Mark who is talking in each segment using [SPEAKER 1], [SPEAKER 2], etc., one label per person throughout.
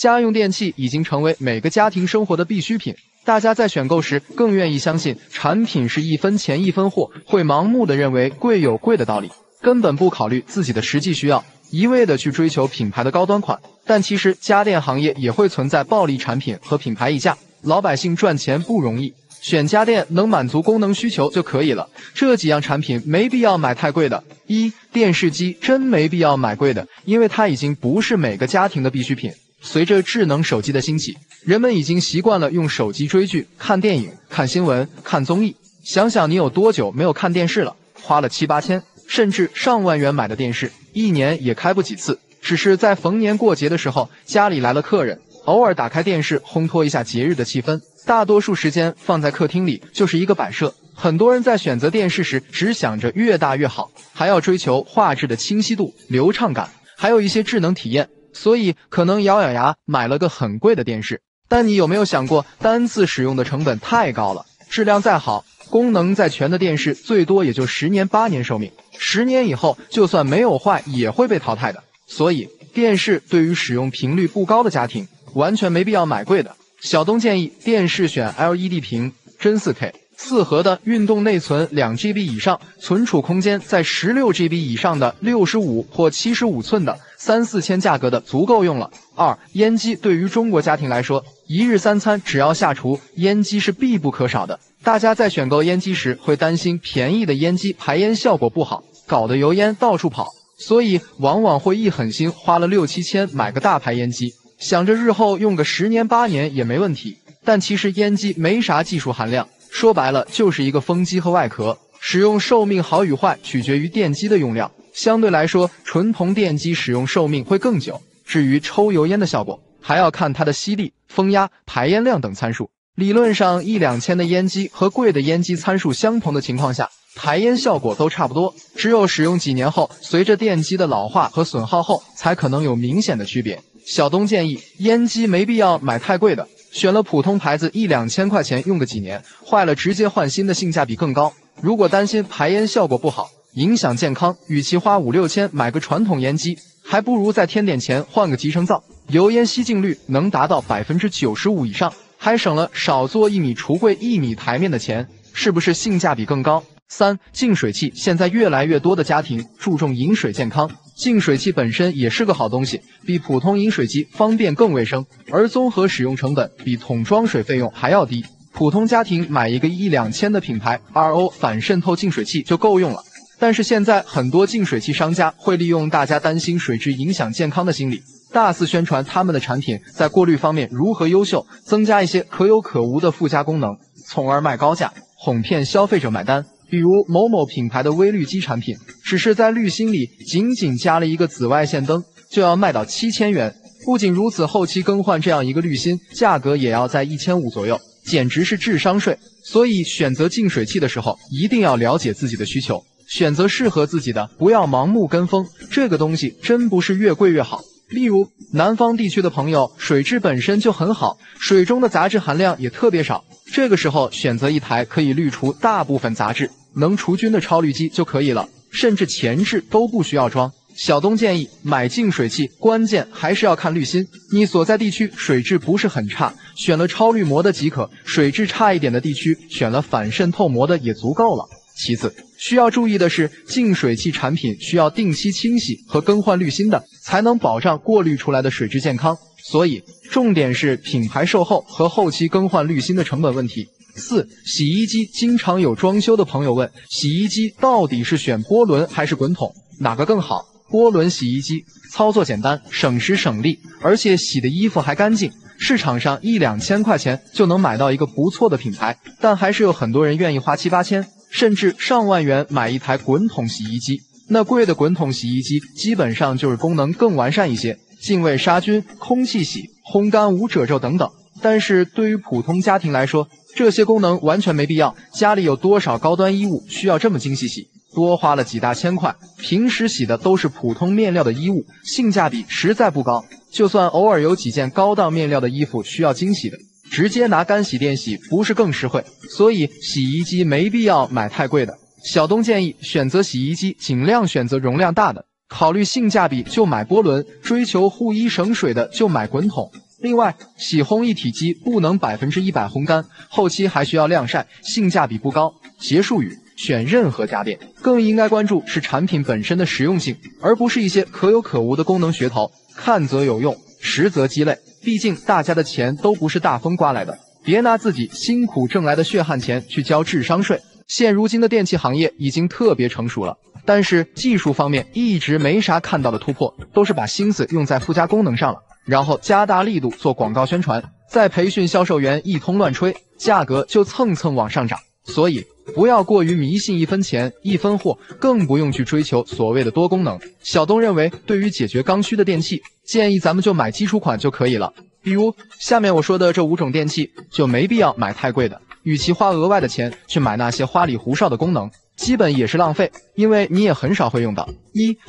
[SPEAKER 1] 家用电器已经成为每个家庭生活的必需品，大家在选购时更愿意相信产品是一分钱一分货，会盲目的认为贵有贵的道理，根本不考虑自己的实际需要，一味的去追求品牌的高端款。但其实家电行业也会存在暴利产品和品牌溢价，老百姓赚钱不容易，选家电能满足功能需求就可以了。这几样产品没必要买太贵的。一、电视机真没必要买贵的，因为它已经不是每个家庭的必需品。随着智能手机的兴起，人们已经习惯了用手机追剧、看电影、看新闻、看综艺。想想你有多久没有看电视了？花了7、8千，甚至上万元买的电视，一年也开不几次。只是在逢年过节的时候，家里来了客人，偶尔打开电视烘托一下节日的气氛，大多数时间放在客厅里就是一个摆设。很多人在选择电视时只想着越大越好，还要追求画质的清晰度、流畅感，还有一些智能体验，所以可能咬咬牙买了个很贵的电视。但你有没有想过，单次使用的成本太高了，质量再好，功能再全的电视最多也就10年8年寿命，10年以后就算没有坏也会被淘汰的。所以电视对于使用频率不高的家庭完全没必要买贵的。小东建议电视选 LED 屏，真 4K 4核的，运动内存 2GB 以上，存储空间在 16GB 以上的65或75寸的3、4千价格的足够用了。2、烟机对于中国家庭来说，一日三餐只要下厨，烟机是必不可少的。大家在选购烟机时会担心便宜的烟机排烟效果不好，搞得油烟到处跑，所以往往会一狠心花了6、7千买个大牌烟机，想着日后用个10年8年也没问题。但其实烟机没啥技术含量，说白了就是一个风机和外壳，使用寿命好与坏取决于电机的用量，相对来说纯铜电机使用寿命会更久。至于抽油烟的效果，还要看它的吸力、风压、排烟量等参数。理论上1、2千的烟机和贵的烟机参数相同的情况下，排烟效果都差不多，只有使用几年后，随着电机的老化和损耗后，才可能有明显的区别。小东建议烟机没必要买太贵的，选了普通牌子1、2千块钱用个几年，坏了直接换新的性价比更高。如果担心排烟效果不好，影响健康，与其花5、6千买个传统烟机，还不如再添点钱换个集成灶，油烟吸净率能达到95%以上，还省了少做1米橱柜1米台面的钱，是不是性价比更高？3、净水器现在越来越多的家庭注重饮水健康，净水器本身也是个好东西，比普通饮水机方便更卫生，而综合使用成本比桶装水费用还要低。普通家庭买一个1、2千的品牌 RO 反渗透净水器就够用了。但是现在很多净水器商家会利用大家担心水质影响健康的心理，大肆宣传他们的产品在过滤方面如何优秀，增加一些可有可无的附加功能，从而卖高价，哄骗消费者买单。比如某某品牌的微滤机产品，只是在滤芯里仅加了一个紫外线灯，就要卖到7000元。不仅如此，后期更换这样一个滤芯，价格也要在1500左右，简直是智商税。所以选择净水器的时候，一定要了解自己的需求，选择适合自己的，不要盲目跟风。这个东西真不是越贵越好。例如南方地区的朋友，水质本身就很好，水中的杂质含量也特别少，这个时候选择一台可以滤除大部分杂质、能除菌的超滤机就可以了，甚至前置都不需要装。小东建议买净水器，关键还是要看滤芯。你所在地区水质不是很差，选了超滤膜的即可；水质差一点的地区，选了反渗透膜的也足够了。其次，需要注意的是，净水器产品需要定期清洗和更换滤芯的，才能保障过滤出来的水质健康。所以，重点是品牌售后和后期更换滤芯的成本问题。4、洗衣机经常有装修的朋友问，洗衣机到底是选涡轮还是滚筒，哪个更好？涡轮洗衣机操作简单，省时省力，而且洗的衣服还干净。市场上1、2千块钱就能买到一个不错的品牌，但还是有很多人愿意花7、8千，甚至上万元买一台滚筒洗衣机。那贵的滚筒洗衣机基本上就是功能更完善一些，净味杀菌、空气洗、烘干无褶皱等等。但是对于普通家庭来说，这些功能完全没必要。家里有多少高端衣物需要这么精细洗？多花了几大千块，平时洗的都是普通面料的衣物，性价比实在不高。就算偶尔有几件高档面料的衣服需要精洗的，直接拿干洗店洗不是更实惠？所以洗衣机没必要买太贵的。小东建议选择洗衣机尽量选择容量大的，考虑性价比就买涡轮，追求护衣省水的就买滚筒。另外，洗烘一体机不能100%烘干，后期还需要晾晒，性价比不高。结束语：选任何家电，更应该关注是产品本身的实用性，而不是一些可有可无的功能噱头。看则有用，实则鸡肋。毕竟大家的钱都不是大风刮来的，别拿自己辛苦挣来的血汗钱去交智商税。现如今的电器行业已经特别成熟了，但是技术方面一直没啥看到的突破，都是把心思用在附加功能上了，然后加大力度做广告宣传，再培训销售员一通乱吹，价格就蹭蹭往上涨。所以不要过于迷信一分钱一分货，更不用去追求所谓的多功能。小东认为，对于解决刚需的电器，建议咱们就买基础款就可以了。比如下面我说的这5种电器，就没必要买太贵的，与其花额外的钱去买那些花里胡哨的功能，基本也是浪费，因为你也很少会用到。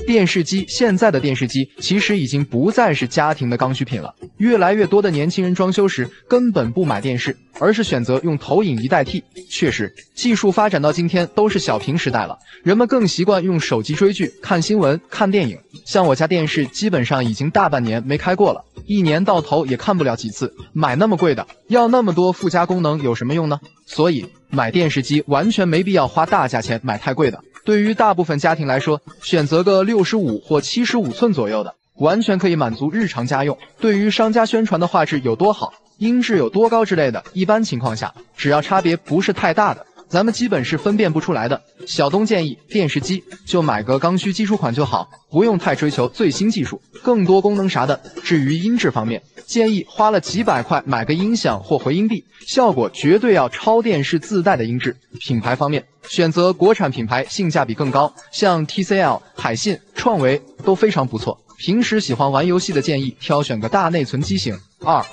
[SPEAKER 1] 电视机。现在的电视机其实已经不再是家庭的刚需品了，越来越多的年轻人装修时根本不买电视，而是选择用投影仪代替。确实，技术发展到今天都是小屏时代了，人们更习惯用手机追剧、看新闻、看电影。像我家电视基本上已经大半年没开过了，1年到头也看不了几次，买那么贵的，要那么多附加功能有什么用呢？所以买电视机完全没必要花大价钱买太贵的。对于大部分家庭来说，选择个65或75寸左右的，完全可以满足日常家用。对于商家宣传的画质有多好，音质有多高之类的，一般情况下，只要差别不是太大的，咱们基本是分辨不出来的。小东建议，电视机就买个刚需基础款就好，不用太追求最新技术、更多功能啥的。至于音质方面，建议花了几百块买个音响或回音壁，效果绝对要超电视自带的音质。品牌方面，选择国产品牌性价比更高，像 TCL、海信、创维都非常不错。平时喜欢玩游戏的建议挑选个大内存机型。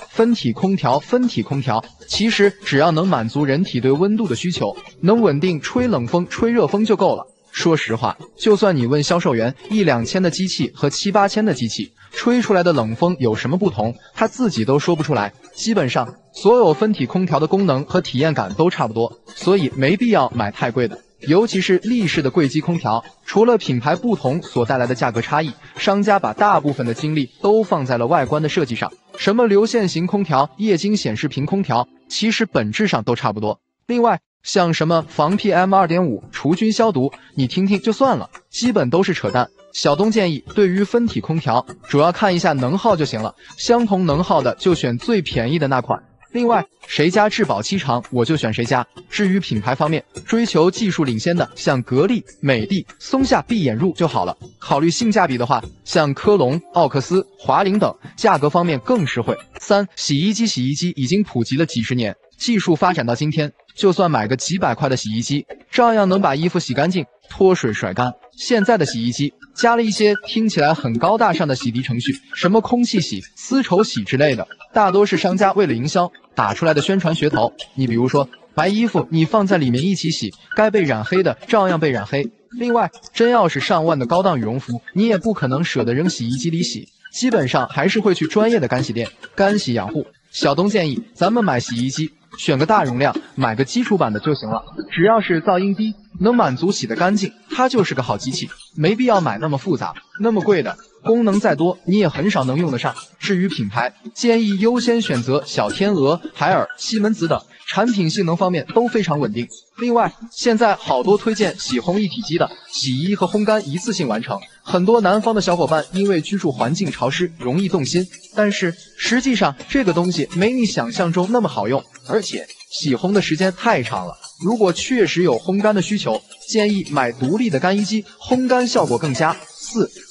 [SPEAKER 1] 分体空调。分体空调其实只要能满足人体对温度的需求，能稳定吹冷风、吹热风就够了。说实话，就算你问销售员1、2千的机器和7、8千的机器吹出来的冷风有什么不同，他自己都说不出来。基本上所有分体空调的功能和体验感都差不多，所以没必要买太贵的。尤其是立式的柜机空调，除了品牌不同所带来的价格差异，商家把大部分的精力都放在了外观的设计上。什么流线型空调、液晶显示屏空调，其实本质上都差不多。另外，像什么防 PM2.5、除菌消毒，你听听就算了，基本都是扯淡。小东建议，对于分体空调，主要看一下能耗就行了，相同能耗的就选最便宜的那款。另外，谁家质保期长，我就选谁家。至于品牌方面，追求技术领先的，像格力、美的，松下闭眼入就好了。考虑性价比的话，像科龙、奥克斯、华凌等，价格方面更实惠。洗衣机。洗衣机已经普及了几十年，技术发展到今天，就算买个几百块的洗衣机，照样能把衣服洗干净，脱水甩干。现在的洗衣机加了一些听起来很高大上的洗涤程序，什么空气洗、丝绸洗之类的，大多是商家为了营销打出来的宣传噱头。你比如说，白衣服你放在里面一起洗，该被染黑的照样被染黑。另外，真要是上万的高档羽绒服，你也不可能舍得扔洗衣机里洗，基本上还是会去专业的干洗店干洗养护。小东建议咱们买洗衣机，选个大容量，买个基础版的就行了，只要是噪音低，能满足洗得干净，它就是个好机器，没必要买那么复杂、那么贵的，功能再多你也很少能用得上。至于品牌，建议优先选择小天鹅、海尔、西门子等，产品性能方面都非常稳定。另外，现在好多推荐洗烘一体机的，洗衣和烘干一次性完成。很多南方的小伙伴因为居住环境潮湿，容易动心，但是实际上这个东西没你想象中那么好用，而且洗烘的时间太长了。如果确实有烘干的需求，建议买独立的干衣机，烘干效果更佳。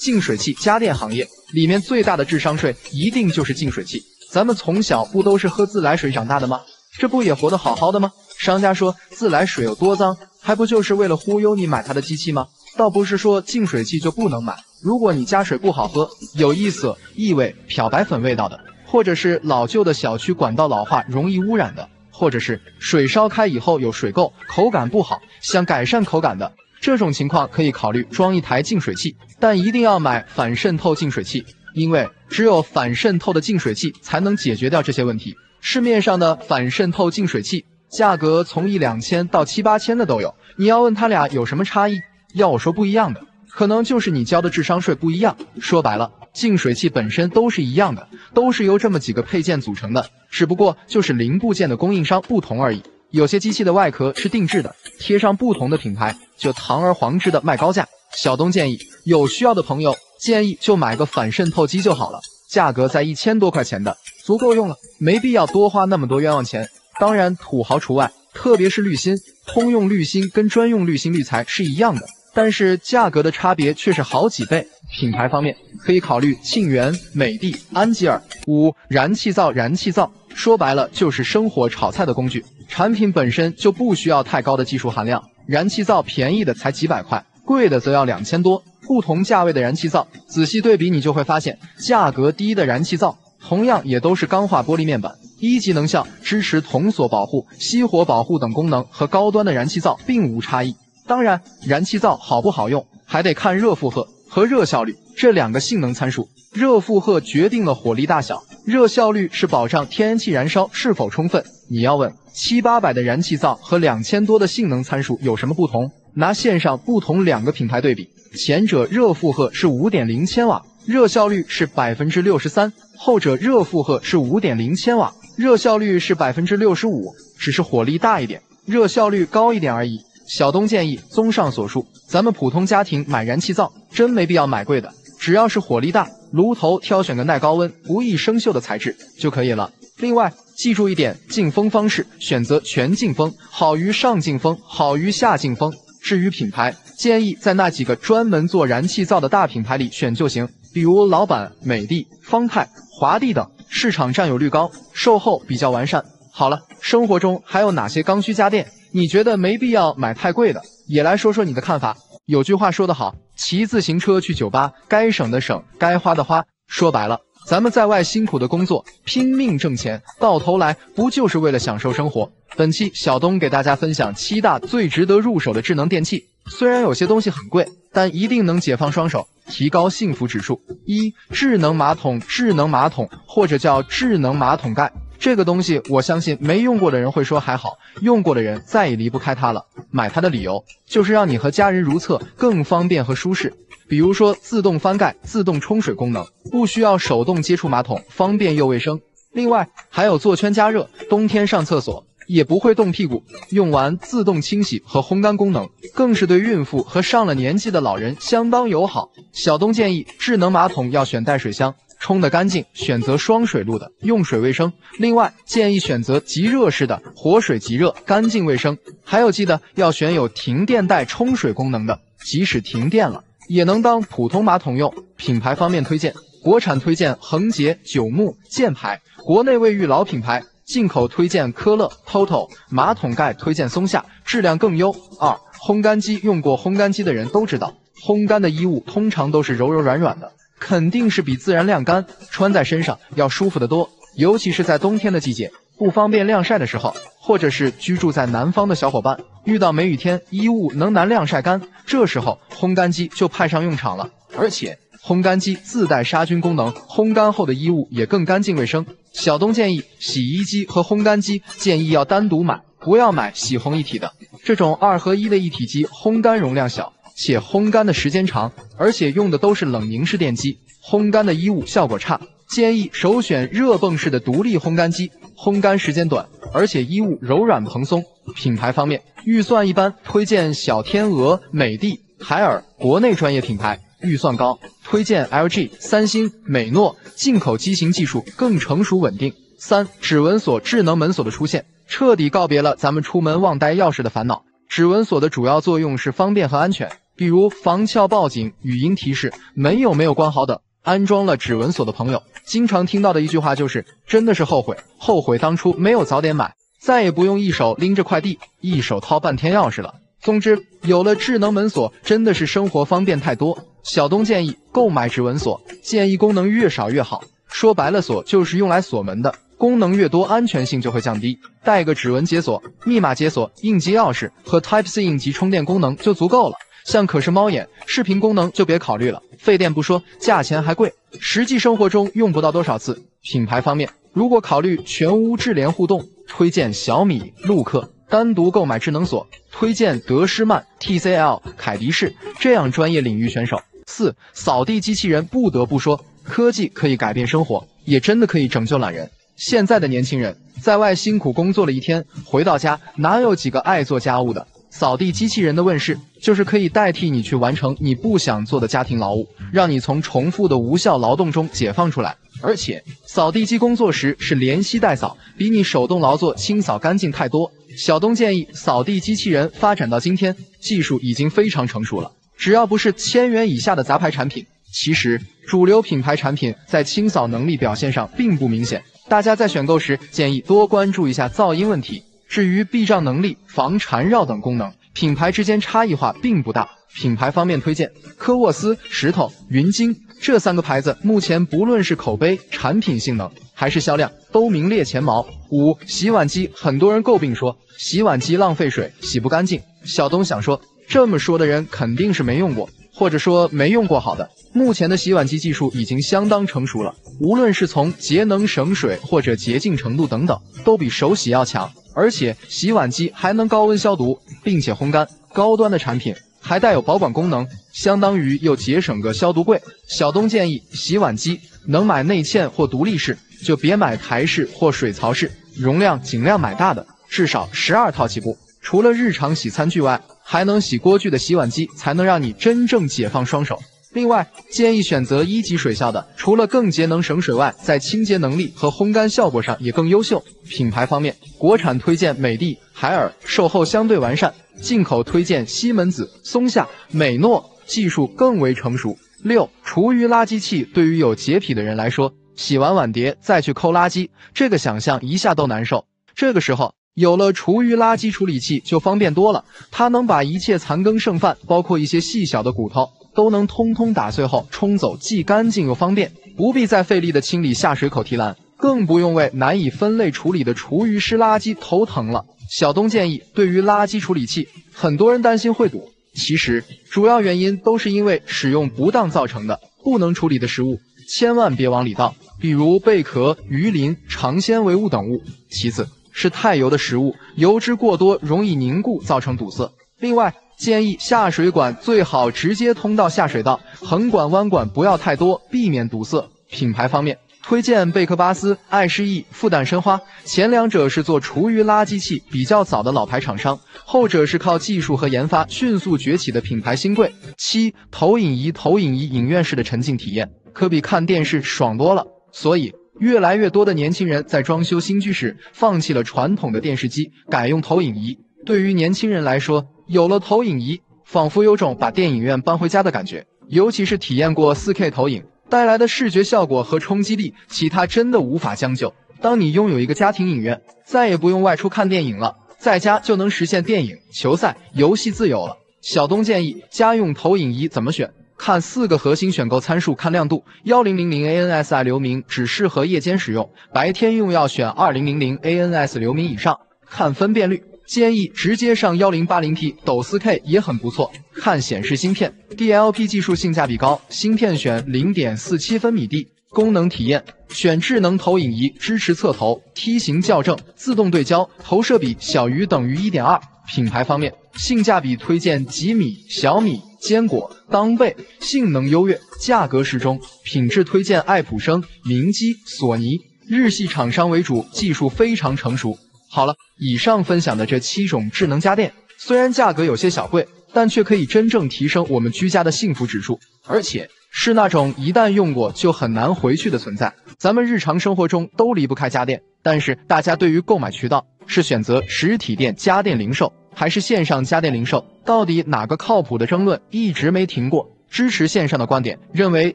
[SPEAKER 1] 净水器。家电行业里面最大的智商税一定就是净水器。咱们从小不都是喝自来水长大的吗？这不也活得好好的吗？商家说自来水有多脏，还不就是为了忽悠你买它的机器吗？倒不是说净水器就不能买，如果你加水不好喝，有异色、异味、漂白粉味道的，或者是老旧的小区管道老化容易污染的，或者是水烧开以后有水垢，口感不好，想改善口感的，这种情况可以考虑装一台净水器，但一定要买反渗透净水器，因为只有反渗透的净水器才能解决掉这些问题。市面上的反渗透净水器价格从1、2千到7、8千的都有，你要问他俩有什么差异，要我说不一样的，可能就是你交的智商税不一样。说白了，净水器本身都是一样的，都是由这么几个配件组成的，只不过就是零部件的供应商不同而已。有些机器的外壳是定制的，贴上不同的品牌，就堂而皇之的卖高价。小东建议，有需要的朋友建议就买个反渗透机就好了，价格在1000多块钱的，足够用了，没必要多花那么多冤枉钱。当然土豪除外，特别是滤芯，通用滤芯跟专用滤芯滤材是一样的，但是价格的差别却是好几倍。品牌方面可以考虑沁园、美的、安吉尔。5. 燃气灶，燃气灶说白了就是生火炒菜的工具，产品本身就不需要太高的技术含量，燃气灶便宜的才几百块，贵的则要2000多。不同价位的燃气灶仔细对比，你就会发现价格低的燃气灶同样也都是钢化玻璃面板，1级能效，支持铜锁保护、熄火保护等功能，和高端的燃气灶并无差异。当然，燃气灶好不好用还得看热负荷和热效率这2个性能参数。热负荷决定了火力大小，热效率是保障天然气燃烧是否充分。你要问700-800的燃气灶和2000多的性能参数有什么不同？拿线上不同2个品牌对比，前者热负荷是 5.0 千瓦，热效率是 63%， 后者热负荷是 5.0 千瓦，热效率是 65%， 只是火力大一点，热效率高一点而已。小东建议，综上所述，咱们普通家庭买燃气灶真没必要买贵的，只要是火力大，炉头挑选个耐高温、不易生锈的材质就可以了。另外，记住一点，进风方式选择全进风，好于上进风，好于下进风。至于品牌，建议在那几个专门做燃气灶的大品牌里选就行，比如老板、美的、方太、华帝等，市场占有率高，售后比较完善。好了，生活中还有哪些刚需家电你觉得没必要买太贵的？也来说说你的看法。有句话说得好，骑自行车去酒吧，该省的省，该花的花。说白了，咱们在外辛苦的工作，拼命挣钱，到头来不就是为了享受生活？本期小东给大家分享7大最值得入手的智能电器，虽然有些东西很贵，但一定能解放双手，提高幸福指数。1. 智能马桶，智能马桶或者叫智能马桶盖。这个东西我相信没用过的人会说还好，用过的人再也离不开它了。买它的理由就是让你和家人如厕更方便和舒适，比如说自动翻盖、自动冲水功能，不需要手动接触马桶，方便又卫生。另外还有坐圈加热，冬天上厕所也不会冻屁股，用完自动清洗和烘干功能，更是对孕妇和上了年纪的老人相当友好。小东建议智能马桶要选带水箱，冲得干净，选择双水路的，用水卫生。另外建议选择即热式的，活水即热，干净卫生。还有记得要选有停电带冲水功能的，即使停电了也能当普通马桶用。品牌方面推荐，国产推荐恒洁、九牧、箭牌，国内卫浴老品牌，进口推荐科勒、TOTO， 马桶盖推荐松下，质量更优。2. 烘干机，用过烘干机的人都知道，烘干的衣物通常都是柔柔软软的，肯定是比自然晾干穿在身上要舒服得多，尤其是在冬天的季节，不方便晾晒的时候，或者是居住在南方的小伙伴，遇到梅雨天衣物能难晾晒干，这时候烘干机就派上用场了。而且烘干机自带杀菌功能，烘干后的衣物也更干净卫生。小东建议洗衣机和烘干机建议要单独买，不要买洗烘一体的，这种2合1的一体机烘干容量小，且烘干的时间长，而且用的都是冷凝式电机，烘干的衣物效果差。建议首选热泵式的独立烘干机，烘干时间短，而且衣物柔软蓬松。品牌方面，预算一般推荐小天鹅、美的、海尔，国内专业品牌。预算高推荐 LG、三星、美诺，进口机型技术更成熟稳定。3. 指纹锁，智能门锁的出现彻底告别了咱们出门忘带钥匙的烦恼。指纹锁的主要作用是方便和安全，比如防撬报警、语音提示门有没有关好等。安装了指纹锁的朋友经常听到的一句话就是真的是后悔当初没有早点买，再也不用一手拎着快递一手掏半天钥匙了。总之，有了智能门锁真的是生活方便太多。小东建议购买指纹锁，建议功能越少越好，说白了锁就是用来锁门的，功能越多安全性就会降低。带个指纹解锁、密码解锁、应急钥匙和 Type-C 应急充电功能就足够了。像可视猫眼、视频功能就别考虑了，费电不说，价钱还贵，实际生活中用不到多少次。品牌方面，如果考虑全屋智联互动，推荐小米、陆克。单独购买智能锁，推荐德诗曼、TCL、凯迪仕这样专业领域选手。4. 扫地机器人，不得不说科技可以改变生活，也真的可以拯救懒人。现在的年轻人在外辛苦工作了一天，回到家哪有几个爱做家务的？扫地机器人的问世，就是可以代替你去完成你不想做的家庭劳务，让你从重复的无效劳动中解放出来。而且，扫地机工作时是连吸带扫，比你手动劳作清扫干净太多。小东建议，扫地机器人发展到今天，技术已经非常成熟了，只要不是1000元以下的杂牌产品，其实主流品牌产品在清扫能力表现上并不明显。大家在选购时建议多关注一下噪音问题。至于避障能力、防缠绕等功能，品牌之间差异化并不大。品牌方面推荐科沃斯、石头、云鲸这3个牌子，目前不论是口碑、产品性能还是销量都名列前茅。5. 洗碗机，很多人诟病说洗碗机浪费水，洗不干净。小东想说，这么说的人肯定是没用过，或者说没用过好的。目前的洗碗机技术已经相当成熟了，无论是从节能省水或者洁净程度等等，都比手洗要强。而且洗碗机还能高温消毒，并且烘干，高端的产品还带有保管功能，相当于又节省个消毒柜。小东建议，洗碗机能买内嵌或独立式，就别买台式或水槽式，容量尽量买大的，至少12套起步。除了日常洗餐具外，还能洗锅具的洗碗机才能让你真正解放双手。另外，建议选择1级水效的，除了更节能省水外，在清洁能力和烘干效果上也更优秀。品牌方面，国产推荐美的、海尔，售后相对完善；进口推荐西门子、松下、美诺，技术更为成熟。6. 厨余垃圾器，对于有洁癖的人来说，洗完碗碟再去抠垃圾，这个想象一下都难受。这个时候，有了厨余垃圾处理器就方便多了，它能把一切残羹剩饭，包括一些细小的骨头，都能通通打碎后冲走，既干净又方便，不必再费力的清理下水口提篮，更不用为难以分类处理的厨余湿垃圾头疼了。小东建议，对于垃圾处理器，很多人担心会堵，其实主要原因都是因为使用不当造成的。不能处理的食物千万别往里倒，比如贝壳、鱼鳞、长纤维物等物。其次是太油的食物，油脂过多容易凝固，造成堵塞。另外，建议下水管最好直接通到下水道，横管弯管不要太多，避免堵塞。品牌方面，推荐贝壳巴斯、爱诗意、复旦申花，前两者是做厨余垃圾器比较早的老牌厂商，后者是靠技术和研发迅速崛起的品牌新贵。7. 投影仪，投影仪影院式的沉浸体验可比看电视爽多了，所以越来越多的年轻人在装修新居时放弃了传统的电视机，改用投影仪。对于年轻人来说，有了投影仪，仿佛有种把电影院搬回家的感觉，尤其是体验过 4K 投影带来的视觉效果和冲击力，其他真的无法将就。当你拥有一个家庭影院，再也不用外出看电影了，在家就能实现电影、球赛、游戏自由了。小东建议，家用投影仪怎么选？看4个核心选购参数，看亮度，1000 ANSI 流明只适合夜间使用，白天用要选2000 ANS 流明以上。看分辨率，建议直接上 1080P， 抖 4K 也很不错。看显示芯片 ，DLP 技术性价比高，芯片选 0.47 分米 D。功能体验，选智能投影仪，支持侧投、梯形校正、自动对焦，投射比小于等于 1.2。品牌方面，性价比推荐吉米、小米、坚果、当贝，性能优越，价格适中。品质推荐爱普生、明基、索尼，日系厂商为主，技术非常成熟。好了，以上分享的这7种智能家电，虽然价格有些小贵，但却可以真正提升我们居家的幸福指数，而且是那种一旦用过就很难回去的存在。咱们日常生活中都离不开家电，但是大家对于购买渠道是选择实体店家电零售还是线上家电零售，到底哪个靠谱的争论一直没停过。支持线上的观点认为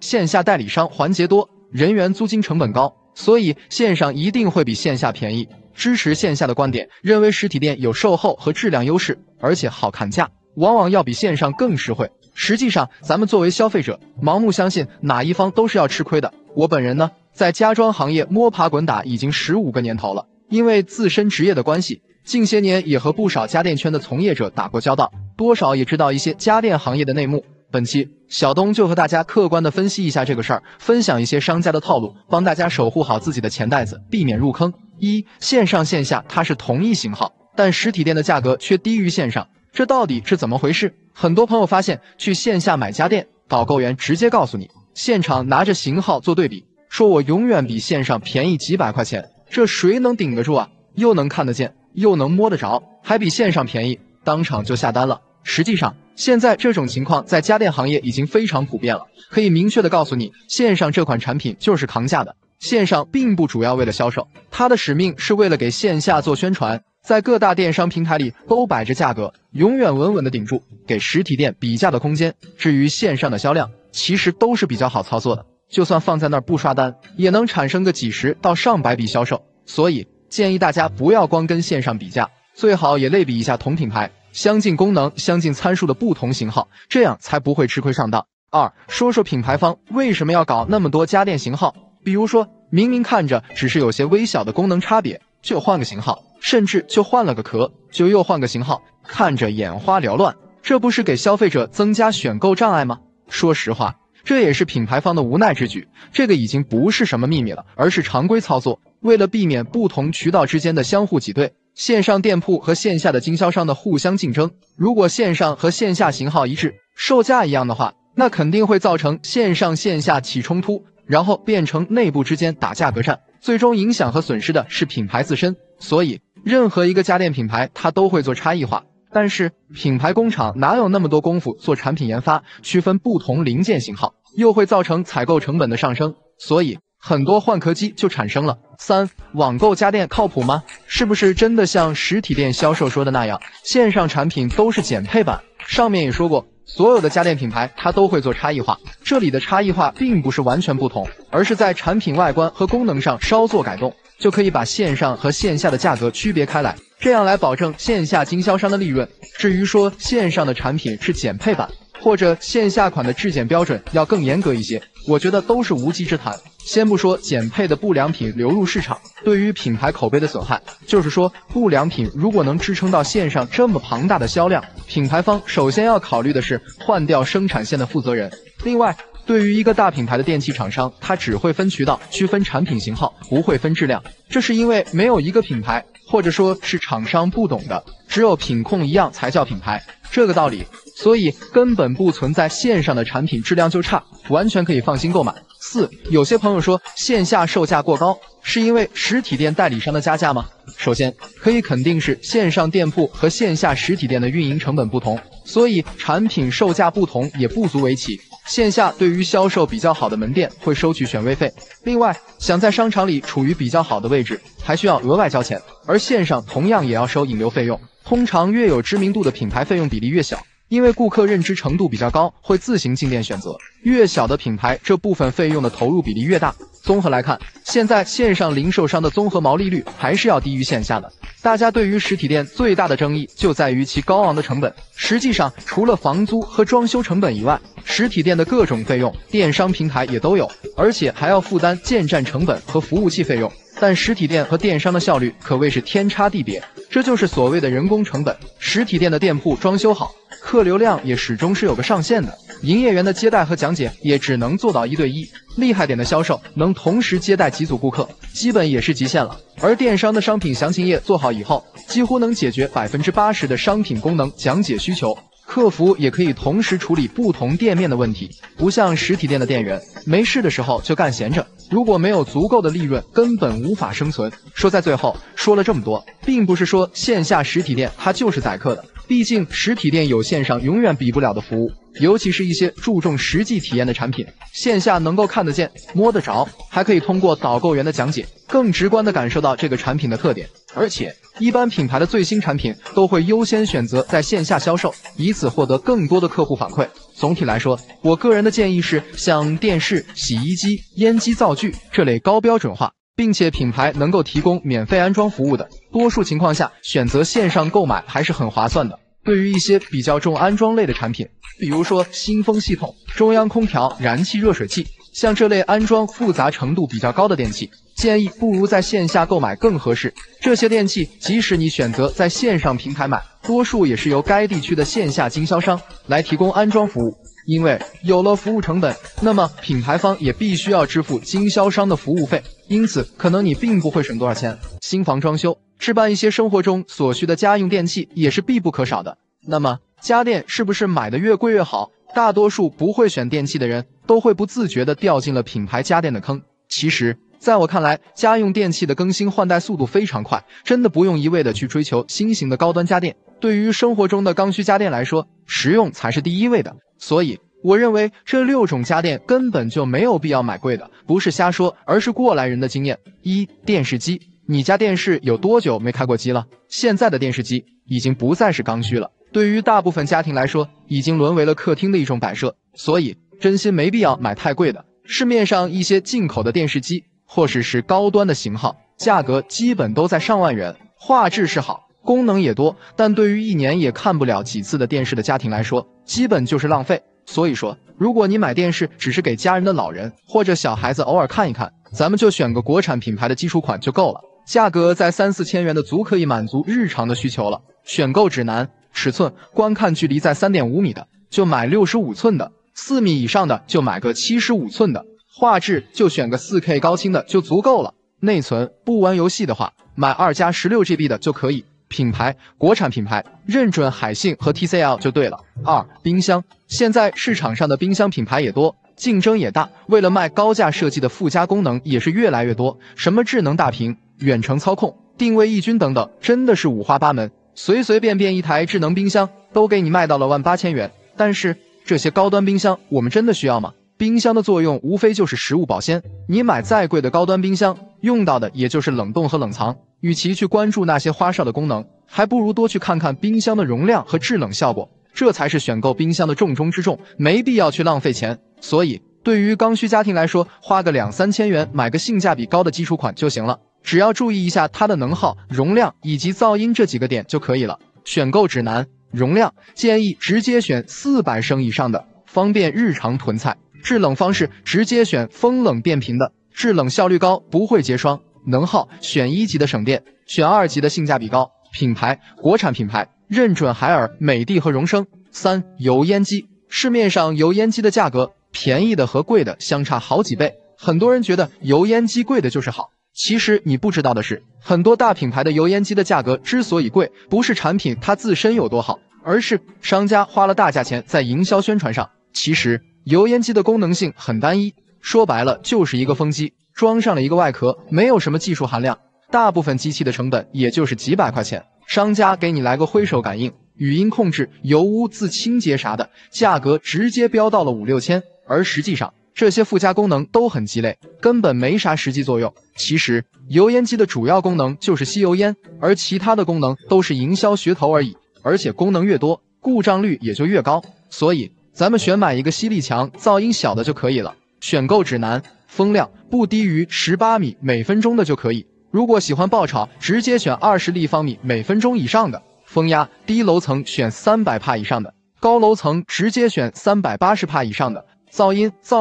[SPEAKER 1] 线下代理商环节多，人员租金成本高，所以线上一定会比线下便宜。支持线下的观点认为实体店有售后和质量优势，而且好砍价，往往要比线上更实惠。实际上，咱们作为消费者，盲目相信哪一方都是要吃亏的。我本人呢，在家装行业摸爬滚打已经15个年头了，因为自身职业的关系，近些年也和不少家电圈的从业者打过交道，多少也知道一些家电行业的内幕。本期小东就和大家客观的分析一下这个事儿，分享一些商家的套路，帮大家守护好自己的钱袋子，避免入坑。1. 线上线下它是同一型号，但实体店的价格却低于线上，这到底是怎么回事？很多朋友发现去线下买家电，导购员直接告诉你现场拿着型号做对比，说我永远比线上便宜几百块钱，这谁能顶得住啊？又能看得见，又能摸得着，还比线上便宜，当场就下单了。实际上，现在这种情况在家电行业已经非常普遍了，可以明确的告诉你，线上这款产品就是扛价的。线上并不主要为了销售，它的使命是为了给线下做宣传，在各大电商平台里都摆着价格，永远稳稳的顶住，给实体店比价的空间。至于线上的销量，其实都是比较好操作的，就算放在那儿不刷单，也能产生个几十到上百笔销售。所以建议大家不要光跟线上比价，最好也类比一下同品牌、相近功能、相近参数的不同型号，这样才不会吃亏上当。二，说说品牌方为什么要搞那么多家电型号，比如说明明看着只是有些微小的功能差别，就换个型号，甚至就换了个壳，就又换个型号，看着眼花缭乱，这不是给消费者增加选购障碍吗？说实话，这也是品牌方的无奈之举，这个已经不是什么秘密了，而是常规操作。为了避免不同渠道之间的相互挤兑，线上店铺和线下的经销商的互相竞争，如果线上和线下型号一致，售价一样的话，那肯定会造成线上线下起冲突，然后变成内部之间打价格战，最终影响和损失的是品牌自身。所以任何一个家电品牌它都会做差异化，但是品牌工厂哪有那么多功夫做产品研发，区分不同零件型号，又会造成采购成本的上升，所以很多换壳机就产生了。三，网购家电靠谱吗？是不是真的像实体店销售说的那样，线上产品都是减配版？上面也说过，所有的家电品牌它都会做差异化，这里的差异化并不是完全不同，而是在产品外观和功能上稍作改动，就可以把线上和线下的价格区别开来，这样来保证线下经销商的利润。至于说线上的产品是减配版，或者线下款的质检标准要更严格一些，我觉得都是无稽之谈。先不说减配的不良品流入市场对于品牌口碑的损害，就是说不良品如果能支撑到线上这么庞大的销量，品牌方首先要考虑的是换掉生产线的负责人。另外，对于一个大品牌的电器厂商，它只会分渠道，区分产品型号，不会分质量，这是因为没有一个品牌，或者说是厂商不懂的，只有品控一样才叫品牌，这个道理。所以根本不存在线上的产品质量就差，完全可以放心购买。四，有些朋友说线下售价过高，是因为实体店代理商的加价吗？首先，可以肯定是线上店铺和线下实体店的运营成本不同，所以产品售价不同也不足为奇。线下对于销售比较好的门店会收取选位费，另外想在商场里处于比较好的位置，还需要额外交钱，而线上同样也要收引流费用，通常越有知名度的品牌费用比例越小。因为顾客认知程度比较高，会自行进店选择，越小的品牌这部分费用的投入比例越大。综合来看，现在线上零售商的综合毛利率还是要低于线下的。大家对于实体店最大的争议就在于其高昂的成本，实际上除了房租和装修成本以外，实体店的各种费用电商平台也都有，而且还要负担建站成本和服务器费用。但实体店和电商的效率可谓是天差地别，这就是所谓的人工成本。实体店的店铺装修好，客流量也始终是有个上限的，营业员的接待和讲解也只能做到1对1，厉害点的销售能同时接待几组顾客，基本也是极限了。而电商的商品详情页做好以后，几乎能解决80%的商品功能讲解需求，客服也可以同时处理不同店面的问题，不像实体店的店员没事的时候就干闲着，如果没有足够的利润，根本无法生存。说在最后，说了这么多，并不是说线下实体店它就是宰客的，毕竟实体店有线上永远比不了的服务，尤其是一些注重实际体验的产品，线下能够看得见、摸得着，还可以通过导购员的讲解，更直观地感受到这个产品的特点。而且，一般品牌的最新产品都会优先选择在线下销售，以此获得更多的客户反馈。总体来说，我个人的建议是，像电视、洗衣机、烟机灶具这类高标准化，并且品牌能够提供免费安装服务的，多数情况下选择线上购买还是很划算的。对于一些比较重安装类的产品，比如说新风系统、中央空调、燃气热水器，像这类安装复杂程度比较高的电器，建议不如在线下购买更合适。这些电器即使你选择在线上平台买，多数也是由该地区的线下经销商来提供安装服务。因为有了服务成本，那么品牌方也必须要支付经销商的服务费，因此可能你并不会省多少钱。新房装修、置办一些生活中所需的家用电器也是必不可少的。那么家电是不是买的越贵越好？大多数不会选电器的人都会不自觉地掉进了品牌家电的坑。其实在我看来，家用电器的更新换代速度非常快，真的不用一味地去追求新型的高端家电。对于生活中的刚需家电来说，实用才是第一位的。所以我认为这6种家电根本就没有必要买贵的，不是瞎说，而是过来人的经验。1. 电视机。你家电视有多久没开过机了？现在的电视机已经不再是刚需了，对于大部分家庭来说，已经沦为了客厅的一种摆设，所以真心没必要买太贵的。市面上一些进口的电视机，或是高端的型号，价格基本都在上万元，画质是好，功能也多，但对于1年也看不了几次的电视的家庭来说，基本就是浪费。所以说，如果你买电视只是给家人的老人或者小孩子偶尔看一看，咱们就选个国产品牌的基础款就够了，价格在3、4千元的足可以满足日常的需求了。选购指南：尺寸，观看距离在 3.5 米的就买65寸的，4米以上的就买个75寸的，画质就选个 4K 高清的就足够了。内存，不玩游戏的话，买2+16GB 的就可以。品牌，国产品牌，认准海信和 TCL 就对了。2. 冰箱，现在市场上的冰箱品牌也多，竞争也大，为了卖高价设计的附加功能也是越来越多，什么智能大屏、远程操控、定位抑菌等等，真的是五花八门，随随便便一台智能冰箱都给你卖到了18000元。但是这些高端冰箱我们真的需要吗？冰箱的作用无非就是食物保鲜，你买再贵的高端冰箱，用到的也就是冷冻和冷藏。与其去关注那些花哨的功能，还不如多去看看冰箱的容量和制冷效果，这才是选购冰箱的重中之重，没必要去浪费钱。所以对于刚需家庭来说，花个2、3千元买个性价比高的基础款就行了，只要注意一下它的能耗、容量以及噪音这几个点就可以了。选购指南：容量，建议直接选400升以上的，方便日常囤菜。制冷方式，直接选风冷变频的，制冷效率高，不会结霜。能耗，选1级的省电，选2级的性价比高。品牌，国产品牌，认准海尔、美的和荣升。3. 油烟机，市面上油烟机的价格，便宜的和贵的相差好几倍，很多人觉得油烟机贵的就是好，其实你不知道的是，很多大品牌的油烟机的价格之所以贵，不是产品它自身有多好，而是商家花了大价钱在营销宣传上。其实油烟机的功能性很单一，说白了就是一个风机，装上了一个外壳，没有什么技术含量，大部分机器的成本也就是几百块钱，商家给你来个挥手感应、语音控制、油污自清洁啥的，价格直接飙到了5、6千，而实际上这些附加功能都很鸡肋，根本没啥实际作用。其实油烟机的主要功能就是吸油烟，而其他的功能都是营销噱头而已，而且功能越多，故障率也就越高，所以咱们选买一个吸力强、噪音小的就可以了。选购指南：风量不低于18米每分钟的就可以，如果喜欢爆炒，直接选20立方米每分钟以上的。风压，低楼层选300帕以上的，高楼层直接选380帕以上的。噪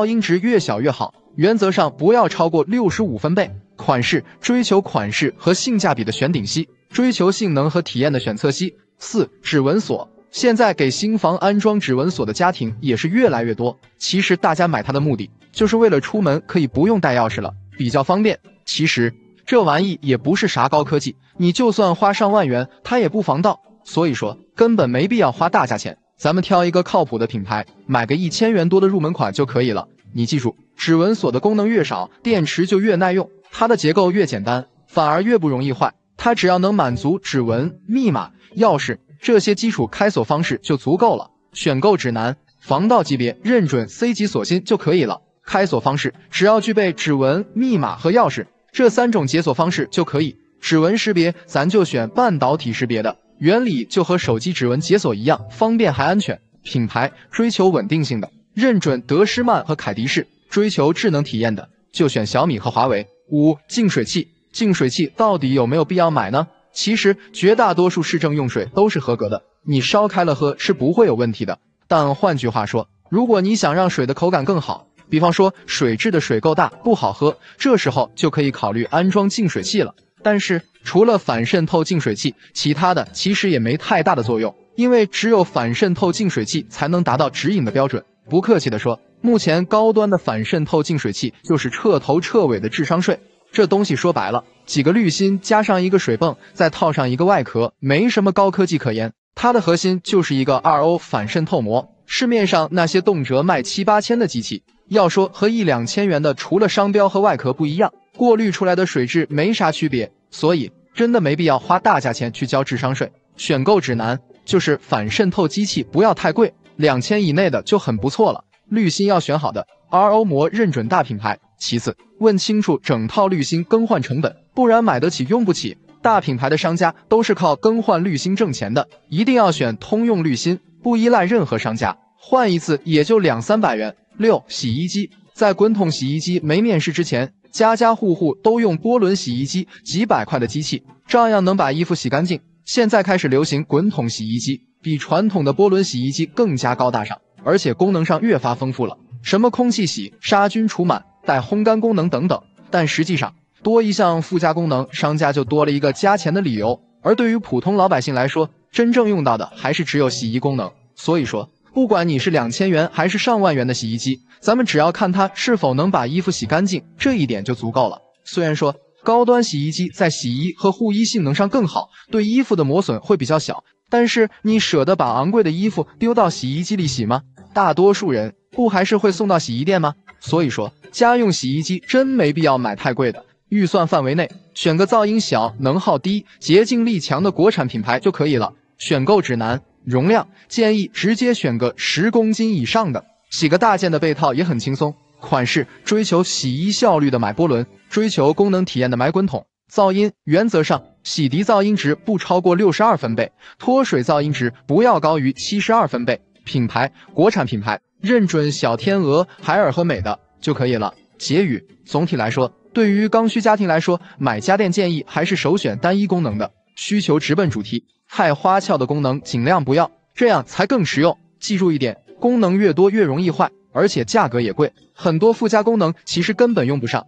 [SPEAKER 1] 音值越小越好，原则上不要超过65分贝。款式，追求款式和性价比的选顶吸，追求性能和体验的选侧吸。4. 指纹锁，现在给新房安装指纹锁的家庭也是越来越多，其实大家买它的目的就是为了出门可以不用带钥匙了，比较方便。其实这玩意也不是啥高科技，你就算花上万元它也不防盗，所以说根本没必要花大价钱，咱们挑一个靠谱的品牌，买个1000元多的入门款就可以了。你记住，指纹锁的功能越少，电池就越耐用，它的结构越简单，反而越不容易坏，它只要能满足指纹、密码、钥匙这些基础开锁方式就足够了。选购指南：防盗级别，认准 C 级锁芯就可以了。开锁方式，只要具备指纹、密码和钥匙这3种解锁方式就可以。指纹识别咱就选半导体识别的，原理就和手机指纹解锁一样，方便还安全。品牌，追求稳定性的，认准德诗曼和凯迪仕；追求智能体验的，就选小米和华为。5. 净水器，净水器到底有没有必要买呢？其实绝大多数市政用水都是合格的，你烧开了喝是不会有问题的。但换句话说，如果你想让水的口感更好，比方说水质的水够大不好喝，这时候就可以考虑安装净水器了。但是除了反渗透净水器，其他的其实也没太大的作用，因为只有反渗透净水器才能达到直饮的标准。不客气的说，目前高端的反渗透净水器就是彻头彻尾的智商税。这东西说白了，几个滤芯加上一个水泵，再套上一个外壳，没什么高科技可言。它它的核心就是一个2O 反渗透膜。市面上那些动辄卖7、8千的机器，要说和1、2千元的，除了商标和外壳不一样，过滤出来的水质没啥区别，所以真的没必要花大价钱去交智商税。选购指南就是反渗透机器不要太贵，2000以内的就很不错了。滤芯要选好的 RO 膜，认准大品牌。其次，问清楚整套滤芯更换成本，不然买得起用不起。大品牌的商家都是靠更换滤芯挣钱的，一定要选通用滤芯，不依赖任何商家，换一次也就200、300元。6. 洗衣机，在滚筒洗衣机没面世之前，家家户户都用波轮洗衣机，几百块的机器，照样能把衣服洗干净。现在开始流行滚筒洗衣机，比传统的波轮洗衣机更加高大上，而且功能上越发丰富了，什么空气洗、杀菌除螨、带烘干功能等等。但实际上，多一项附加功能，商家就多了一个加钱的理由。而对于普通老百姓来说，真正用到的还是只有洗衣功能。所以说，不管你是2000元还是上万元的洗衣机，咱们只要看它是否能把衣服洗干净，这一点就足够了。虽然说高端洗衣机在洗衣和护衣性能上更好，对衣服的磨损会比较小，但是你舍得把昂贵的衣服丢到洗衣机里洗吗？大多数人不还是会送到洗衣店吗？所以说，家用洗衣机真没必要买太贵的，预算范围内选个噪音小、能耗低、洁净力强的国产品牌就可以了。选购指南：容量建议直接选个10公斤以上的，洗个大件的被套也很轻松。款式追求洗衣效率的买波轮，追求功能体验的买滚筒。噪音原则上，洗涤噪音值不超过62分贝，脱水噪音值不要高于72分贝。品牌国产品牌，认准小天鹅、海尔和美的就可以了。结语：总体来说，对于刚需家庭来说，买家电建议还是首选单一功能的，需求直奔主题，太花俏的功能尽量不要，这样才更实用。记住一点，功能越多越容易坏，而且价格也贵，很多附加功能其实根本用不上。